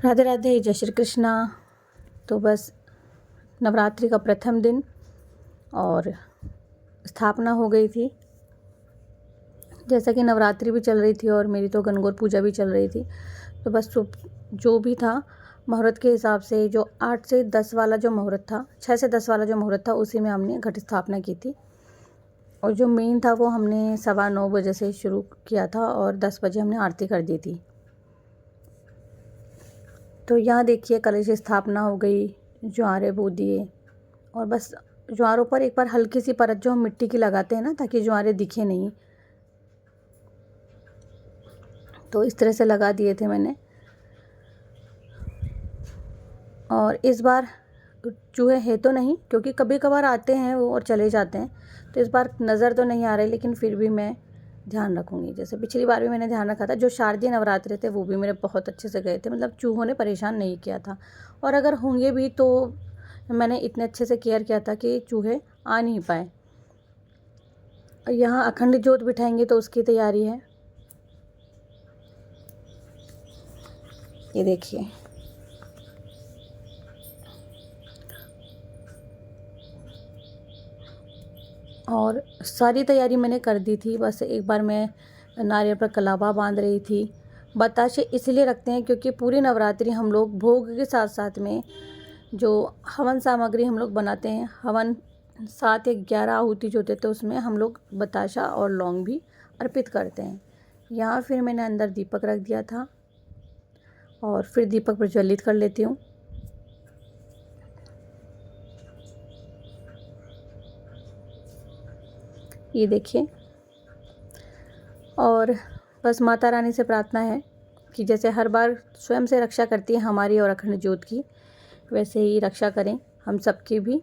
राधे राधे, जय श्री कृष्णा। तो बस नवरात्रि का प्रथम दिन और स्थापना हो गई थी। जैसा कि नवरात्रि भी चल रही थी और मेरी तो गणगौर पूजा भी चल रही थी, तो बस जो भी था मुहूर्त के हिसाब से, जो 8 से 10 वाला जो मुहूर्त था, 6 से 10 वाला जो मुहूर्त था, उसी में हमने घट स्थापना की थी। और जो मेन था वो हमने 9:15 बजे से शुरू किया था और 10 बजे हमने आरती कर दी थी। तो यहाँ देखिए कलश स्थापना हो गई, ज्वारे बो दिए और बस ज्वारों पर एक बार हल्की सी परत जो हम मिट्टी की लगाते हैं ना, ताकि ज्वारे दिखे नहीं, तो इस तरह से लगा दिए थे मैंने। और इस बार चूहे है तो नहीं, क्योंकि कभी कभार आते हैं वो और चले जाते हैं, तो इस बार नज़र तो नहीं आ रहे, लेकिन फिर भी मैं ध्यान रखूँगी। जैसे पिछली बार भी मैंने ध्यान रखा था। जो शारदीय नवरात्रे थे वो भी मेरे बहुत अच्छे से गए थे, मतलब चूहों ने परेशान नहीं किया था। और अगर होंगे भी तो मैंने इतने अच्छे से केयर किया था कि चूहे आ नहीं पाए। यहाँ अखंड ज्योत बिठाएंगे तो उसकी तैयारी है। ये देखिए, और सारी तैयारी मैंने कर दी थी। बस एक बार मैं नारियल पर कलावा बांध रही थी। बताशे इसलिए रखते हैं क्योंकि पूरी नवरात्रि हम लोग भोग के साथ साथ में जो हवन सामग्री हम लोग बनाते हैं, हवन 7 या 11 आहुति जो होते, तो उसमें हम लोग बताशा और लौंग भी अर्पित करते हैं। यहाँ फिर मैंने अंदर दीपक रख दिया था और फिर दीपक प्रज्वलित कर लेती हूँ। ये देखिए, और बस माता रानी से प्रार्थना है कि जैसे हर बार स्वयं से रक्षा करती है हमारी और अखंड ज्योत की, वैसे ही रक्षा करें हम सबकी भी।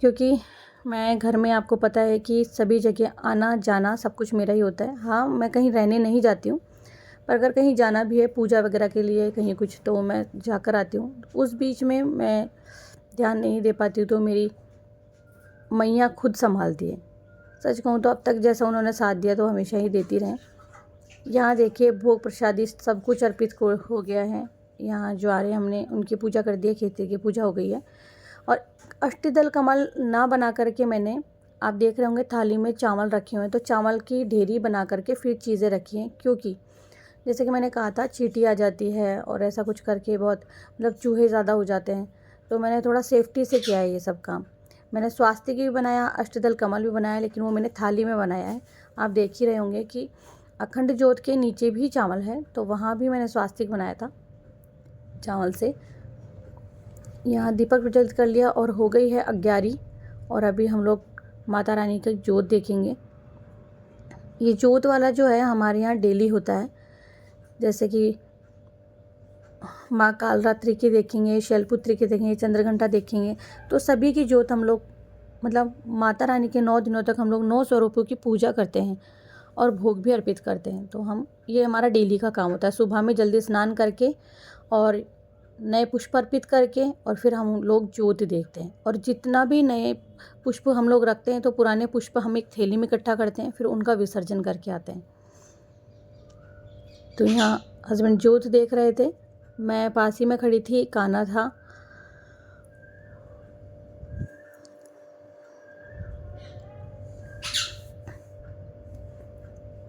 क्योंकि मैं घर में, आपको पता है कि सभी जगह आना जाना सब कुछ मेरा ही होता है। हाँ, मैं कहीं रहने नहीं जाती हूँ, पर अगर कहीं जाना भी है पूजा वगैरह के लिए कहीं कुछ, तो मैं जाकर आती हूँ। उस बीच में मैं ध्यान नहीं दे पाती हूँ, तो मेरी मैया खुद संभालती है। सच कहूँ तो अब तक जैसा उन्होंने साथ दिया तो हमेशा ही देती रहें। यहाँ देखिए भोग प्रसादी सब कुछ अर्पित हो गया है। यहाँ ज्वारे हमने उनकी पूजा कर दी है, खेती की पूजा हो गई है। और अष्टदल कमल ना बना करके मैंने, आप देख रहे होंगे थाली में चावल रखे हुए हैं, तो चावल की ढेरी बना करके फिर चीज़ें रखी हैं। क्योंकि जैसे कि मैंने कहा था चींटी आ जाती है और ऐसा कुछ करके बहुत, मतलब चूहे ज़्यादा हो जाते हैं, तो मैंने थोड़ा सेफ्टी से किया है ये सब काम। मैंने स्वास्तिक भी बनाया, अष्टदल कमल भी बनाया, लेकिन वो मैंने थाली में बनाया है। आप देख ही रहे होंगे कि अखंड ज्योत के नीचे भी चावल है, तो वहाँ भी मैंने स्वास्तिक बनाया था चावल से। यहाँ दीपक प्रज्वलित कर लिया और हो गई है 11। और अभी हम लोग माता रानी का ज्योत देखेंगे। ये ज्योत वाला जो है हमारे यहाँ डेली होता है। जैसे कि माँ कालरात्रि की देखेंगे, शैलपुत्री की देखेंगे, चंद्रघंटा देखेंगे, तो सभी की ज्योत हम लोग, मतलब माता रानी के 9 दिनों तक हम लोग 9 स्वरूपों की पूजा करते हैं और भोग भी अर्पित करते हैं। तो हम, ये हमारा डेली का काम होता है। सुबह में जल्दी स्नान करके और नए पुष्प अर्पित करके और फिर हम लोग ज्योत देखते हैं। और जितना भी नए पुष्प हम लोग रखते हैं, तो पुराने पुष्प हम एक थैली में इकट्ठा करते हैं, फिर उनका विसर्जन करके आते हैं। तो यहाँ हस्बैंड ज्योत देख रहे थे, मैं पास ही में खड़ी थी, कान्हा था।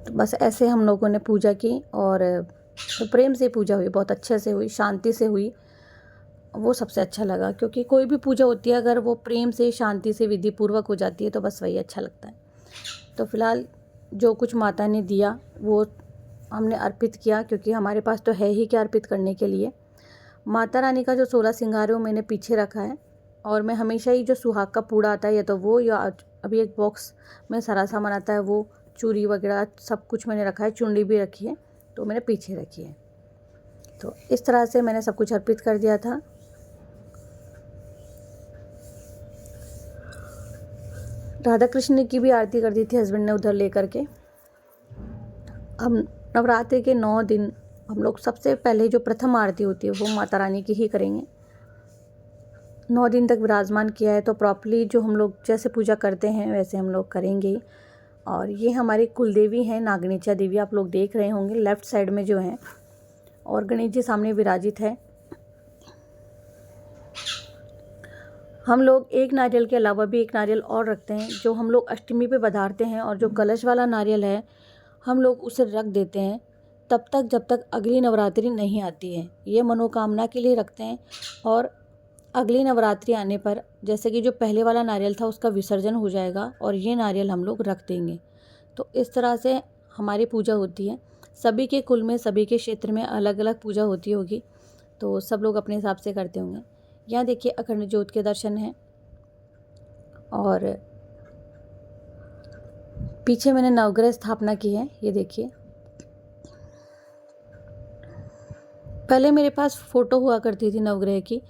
तो बस ऐसे हम लोगों ने पूजा की और प्रेम से पूजा हुई, बहुत अच्छे से हुई, शांति से हुई। वो सबसे अच्छा लगा, क्योंकि कोई भी पूजा होती है अगर वो प्रेम से, शांति से, विधि पूर्वक हो जाती है, तो बस वही अच्छा लगता है। तो फिलहाल जो कुछ माता ने दिया वो हमने अर्पित किया, क्योंकि हमारे पास तो है ही क्या अर्पित करने के लिए। माता रानी का जो 16 श्रृंगार है वो मैंने पीछे रखा है। और मैं हमेशा ही जो सुहाग का पूड़ा आता है, या तो वो, या अभी एक बॉक्स में सारा सामान आता है, वो चूड़ी वगैरह सब कुछ मैंने रखा है, चुंडी भी रखी है, तो मैंने पीछे रखी है। तो इस तरह से मैंने सब कुछ अर्पित कर दिया था। राधा कृष्ण की भी आरती कर दी थी हस्बैंड ने उधर लेकर के। हम नवरात्रि के 9 दिन हम लोग सबसे पहले जो प्रथम आरती होती है वो माता रानी की ही करेंगे। 9 दिन तक विराजमान किया है, तो प्रॉपरली जो हम लोग जैसे पूजा करते हैं वैसे हम लोग करेंगे। और ये हमारी कुलदेवी हैं नागनीचा देवी, आप लोग देख रहे होंगे लेफ़्ट साइड में जो है। और गणेश जी सामने विराजित है। हम लोग एक नारियल के अलावा भी एक नारियल और रखते हैं जो हम लोग अष्टमी पे बधारते हैं, और जो कलश वाला नारियल है हम लोग उसे रख देते हैं तब तक जब तक अगली नवरात्रि नहीं आती है। ये मनोकामना के लिए रखते हैं, और अगली नवरात्रि आने पर जैसे कि जो पहले वाला नारियल था उसका विसर्जन हो जाएगा और ये नारियल हम लोग रख देंगे। तो इस तरह से हमारी पूजा होती है। सभी के कुल में, सभी के क्षेत्र में अलग अलग पूजा होती होगी, तो सब लोग अपने हिसाब से करते होंगे। यहाँ देखिए अखंड ज्योत के दर्शन हैं, और पीछे मैंने नवग्रह स्थापना की है। ये देखिए, पहले मेरे पास फ़ोटो हुआ करती थी नवग्रह की,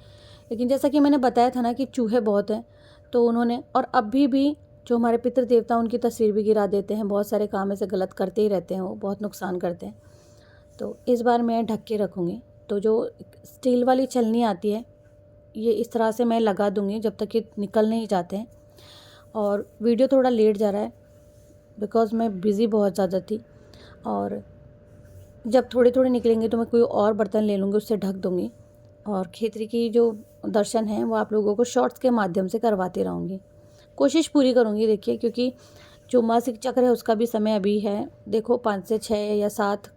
लेकिन जैसा कि मैंने बताया था ना कि चूहे बहुत हैं, तो उन्होंने, और अभी भी जो हमारे पितृ देवता उनकी तस्वीर भी गिरा देते हैं। बहुत सारे काम ऐसे गलत करते ही रहते हैं, वो बहुत नुकसान करते हैं। तो इस बार मैं ढक के रखूँगी। तो जो स्टील वाली छलनी आती है, ये इस तरह से मैं लगा दूँगी जब तक ये निकल नहीं जाते हैं। और वीडियो थोड़ा लेट जा रहा है बिकॉज़ मैं बिज़ी बहुत ज़्यादा थी, और जब थोड़े थोड़े निकलेंगे तो मैं कोई और बर्तन ले लूँगी, उससे ढक दूँगी। और खेतरी की जो दर्शन हैं वो आप लोगों को शॉर्ट्स के माध्यम से करवाती रहूँगी। कोशिश पूरी करूँगी देखिए, क्योंकि जो मासिक चक्र है उसका भी समय अभी है। देखो 5 से 6 या 7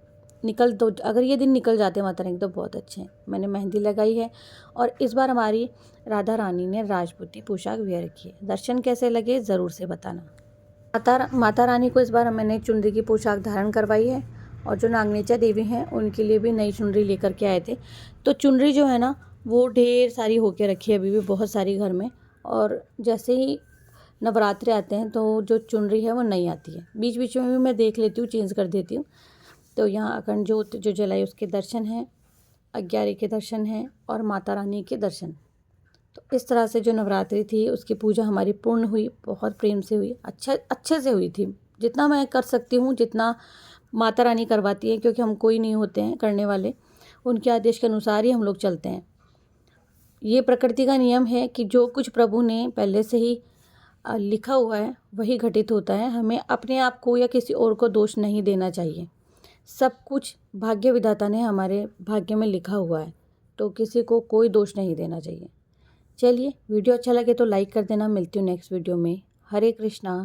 निकल, तो अगर ये दिन निकल जाते माता रानी तो बहुत अच्छे हैं। मैंने मेहंदी लगाई है, और इस बार हमारी राधा रानी ने राजपूती पोशाक वेयर की है। दर्शन कैसे लगे ज़रूर से बताना। माता रानी को इस बार मैंने चुनरी की पोशाक धारण करवाई है, और जो नागनेचा देवी हैं उनके लिए भी नई चुनरी लेकर के आए थे। तो चुनरी जो है ना वो ढेर सारी होके रखी है अभी भी बहुत सारी घर में, और जैसे ही नवरात्रि आते हैं तो जो चुनरी है वो नई आती है। बीच बीच में भी मैं देख लेती हूँ, चेंज कर देती हूँ। तो यहाँ अखंड ज्योत जो जलाई उसके दर्शन हैं, 11 के दर्शन हैं, और माता रानी के दर्शन। तो इस तरह से जो नवरात्रि थी उसकी पूजा हमारी पूर्ण हुई, बहुत प्रेम से हुई, अच्छे से हुई थी। जितना मैं कर सकती हूँ, जितना माता रानी करवाती है, क्योंकि हम कोई नहीं होते हैं करने वाले, उनके आदेश के अनुसार ही हम लोग चलते हैं। ये प्रकृति का नियम है कि जो कुछ प्रभु ने पहले से ही लिखा हुआ है वही घटित होता है। हमें अपने आप को या किसी और को दोष नहीं देना चाहिए। सब कुछ भाग्य विधाता ने हमारे भाग्य में लिखा हुआ है, तो किसी को कोई दोष नहीं देना चाहिए। चलिए, वीडियो अच्छा लगे तो लाइक कर देना। मिलती हूँ नेक्स्ट वीडियो में। हरे कृष्णा।